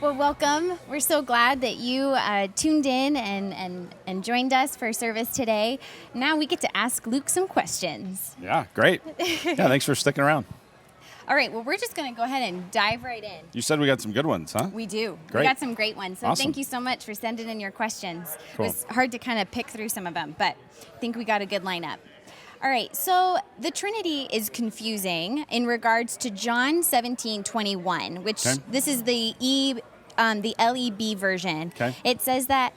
Well, welcome. We're so glad that you tuned in and joined us for service today. Now we get to ask Luke some questions. Yeah, great. Yeah, thanks for sticking around. All right, well, we're just going to go ahead and dive right in. You said we got some good ones, huh? We do. Great. We got some great ones. So Awesome. Thank you so much for sending in your questions. Cool. It was hard to kind of pick through some of them, but I think we got a good lineup. All right, so the Trinity is confusing in regards to John 17:21, which Okay. this is the LEB version. Okay. It says that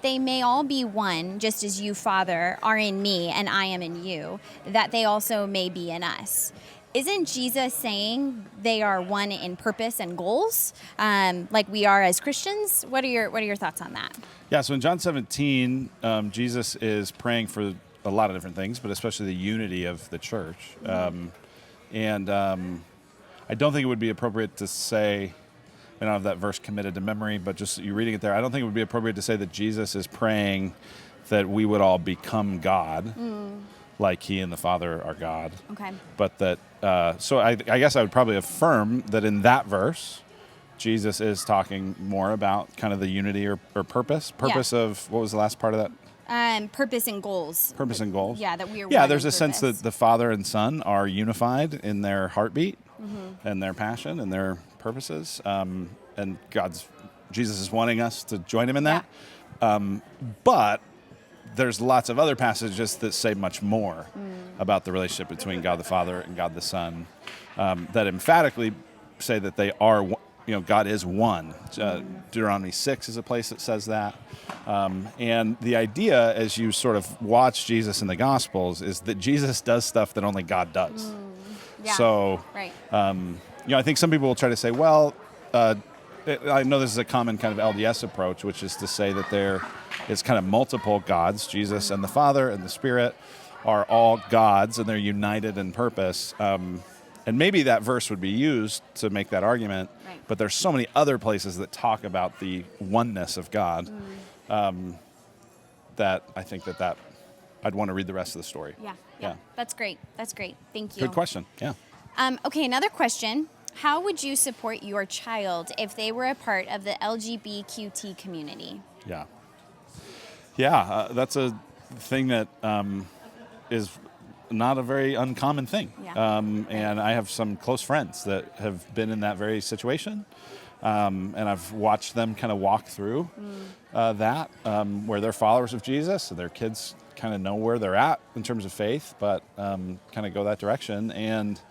they may all be one, just as you, Father, are in me and I am in you, that they also may be in us. Isn't Jesus saying they are one in purpose and goals, like we are as Christians? What are your thoughts on that? Yeah, so in John 17, Jesus is praying for a lot of different things, but especially the unity of the church. And I don't think it would be appropriate to say, I don't have that verse committed to memory, but just you reading it there, I don't think it would be appropriate to say that Jesus is praying that we would all become God, like he and the Father are God. Okay. But that, so I guess I would probably affirm that in that verse, Jesus is talking more about kind of the unity or purpose of, what was the last part of that? Purpose and goals. Purpose and goals. Yeah, that we are. Yeah, one there's in a sense purpose. that the Father and Son are unified in their heartbeat and their passion and their purposes. And Jesus is wanting us to join him in that. But there's lots of other passages that say much more about the relationship between God the Father and God the Son, that emphatically say that they are, God is one. Deuteronomy 6 is a place that says that. And the idea, as you sort of watch Jesus in the Gospels, is that Jesus does stuff that only God does. Yeah. So, Right. I think some people will try to say, well, I know this is a common kind of LDS approach, which is to say that there is kind of multiple gods. Jesus and the Father and the Spirit are all gods, and they're united in purpose. And maybe that verse would be used to make that argument, Right. but there's so many other places that talk about the oneness of God that I think that I'd want to read the rest of the story. Yeah. That's great. Thank you. Good question. Yeah. Okay, another question. How would you support your child if they were a part of the LGBTQT community? Yeah. Yeah, that's a thing that is not a very uncommon thing. Yeah. And I have some close friends that have been in that very situation. And I've watched them kind of walk through that, where they're followers of Jesus, and their kids kind of know where they're at in terms of faith, but kind of go that direction. And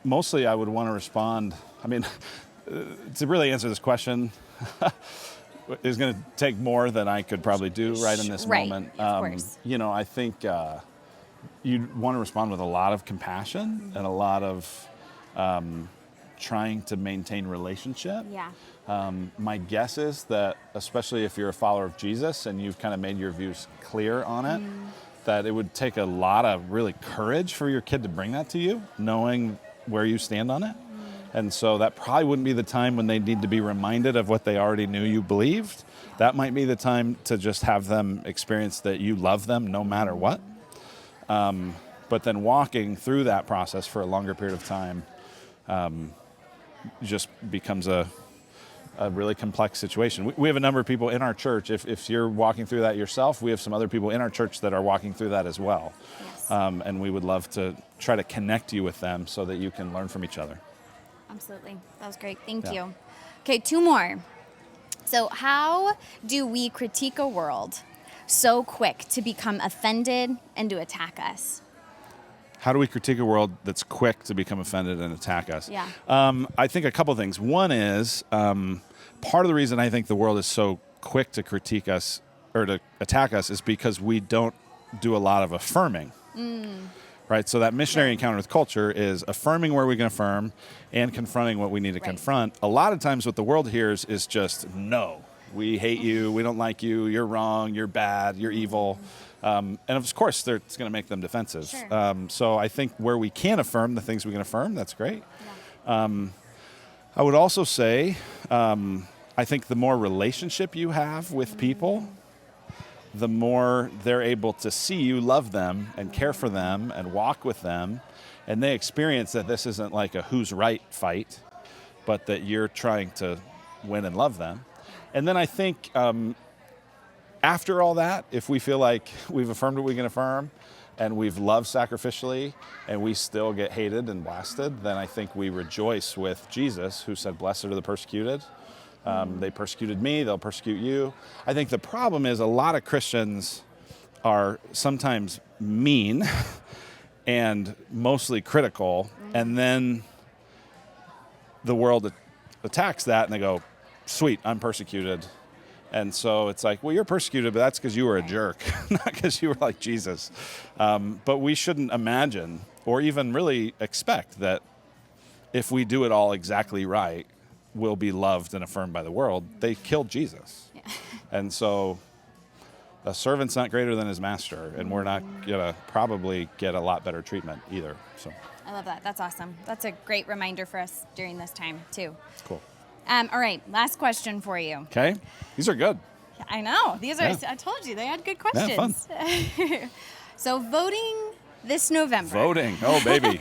mostly I would want to respond, to really answer this question is going to take more than I could probably do right in this Right, moment. of course. I think you'd want to respond with a lot of compassion and a lot of trying to maintain relationship. Yeah. My guess is that, especially if you're a follower of Jesus and you've kind of made your views clear on it, that it would take a lot of really courage for your kid to bring that to you, knowing where you stand on it. And so that probably wouldn't be the time when they need to be reminded of what they already knew you believed. That might be the time to just have them experience that you love them no matter what. But then walking through that process for a longer period of time just becomes a really complex situation. We have a number of people in our church. If you're walking through that yourself, we have some other people in our church that are walking through that as well. Yes. And we would love to try to connect you with them so that you can learn from each other. Absolutely. That was great. Thank Yeah. you. Okay, two more. So, how do we critique a world so quick to become offended and to attack us? How do we critique a world that's quick to become offended and attack us? Yeah. I think a couple things. One is part of the reason I think the world is so quick to critique us or to attack us is because we don't do a lot of affirming. Right? So that missionary encounter with culture is affirming where we can affirm and confronting what we need to Right. confront. A lot of times what the world hears is just, no, we hate you, we don't like you, you're wrong, you're bad, you're evil. And of course, it's going to make them defensive. Sure. So I think where we can affirm the things we can affirm, that's great. Yeah. I would also say, I think the more relationship you have with people, the more they're able to see you love them and care for them and walk with them, and they experience that this isn't like a who's right fight, but that you're trying to win and love them. And then I think after all that, if we feel like we've affirmed what we can affirm and we've loved sacrificially and we still get hated and blasted, then I think we rejoice with Jesus, who said, "Blessed are the persecuted." They persecuted me, they'll persecute you. I think the problem is a lot of Christians are sometimes mean and mostly critical, and then the world attacks that and they go, "Sweet, I'm persecuted." And so it's like, well, you're persecuted, but that's because you were a jerk, not because you were like Jesus. But we shouldn't imagine or even really expect that if we do it all exactly right, we'll be loved and affirmed by the world. They killed Jesus. Yeah. And so a servant's not greater than his master, and we're not going to probably get a lot better treatment either. So I love that. That's awesome. That's a great reminder for us during this time, too. Cool. All right, last question for you. Okay. These are good. I know. These are, I told you, they had good questions. Yeah, fun. So voting this November. Voting. Oh, baby.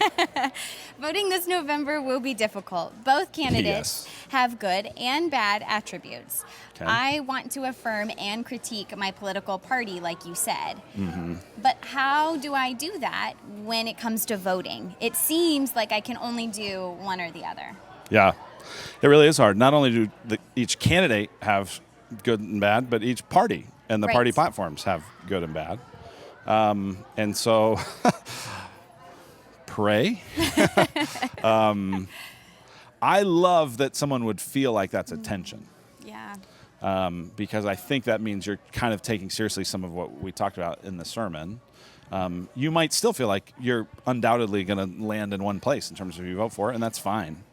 Voting this November will be difficult. Both candidates have good and bad attributes. Okay. I want to affirm and critique my political party, like you said. Mm-hmm. But how do I do that when it comes to voting? It seems like I can only do one or the other. Yeah, it really is hard. Not only do each candidate have good and bad, but each party and the party platforms have good and bad. And so pray. I love that someone would feel like that's a tension. Yeah. Because I think that means you're kind of taking seriously some of what we talked about in the sermon. You might still feel like you're undoubtedly going to land in one place in terms of who you vote for, and that's fine.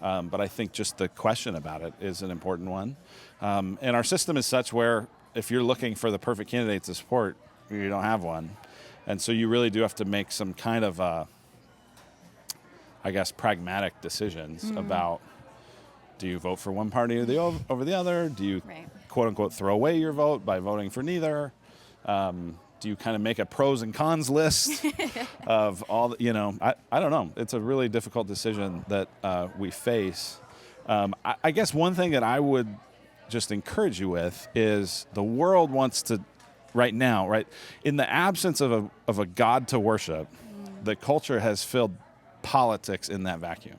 But I think just the question about it is an important one. And our system is such where if you're looking for the perfect candidate to support, you don't have one. And so you really do have to make some kind of, pragmatic decisions about, do you vote for one party or over the other? Do you, quote unquote, throw away your vote by voting for neither? Do you kind of make a pros and cons list of all the, I don't know. It's a really difficult decision that we face. I guess one thing that I would just encourage you with is the world wants to, right now, in the absence of a God to worship, the culture has filled politics in that vacuum.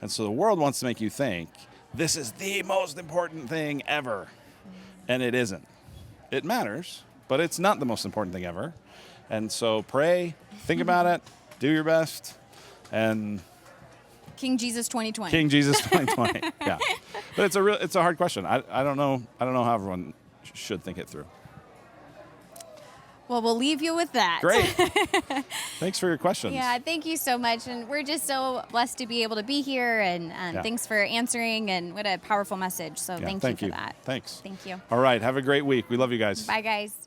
And so the world wants to make you think this is the most important thing ever. And it isn't. It matters, but it's not the most important thing ever. And so pray, think about it, do your best, and King Jesus 2020. King Jesus 2020. Yeah. But it's a hard question. I don't know how everyone should think it through. Well, we'll leave you with that. Great. Thanks for your questions. Yeah, thank you so much. And we're just so blessed to be able to be here. And thanks for answering. And what a powerful message. So thank you for that. Thanks. Thank you. All right. Have a great week. We love you guys. Bye, guys.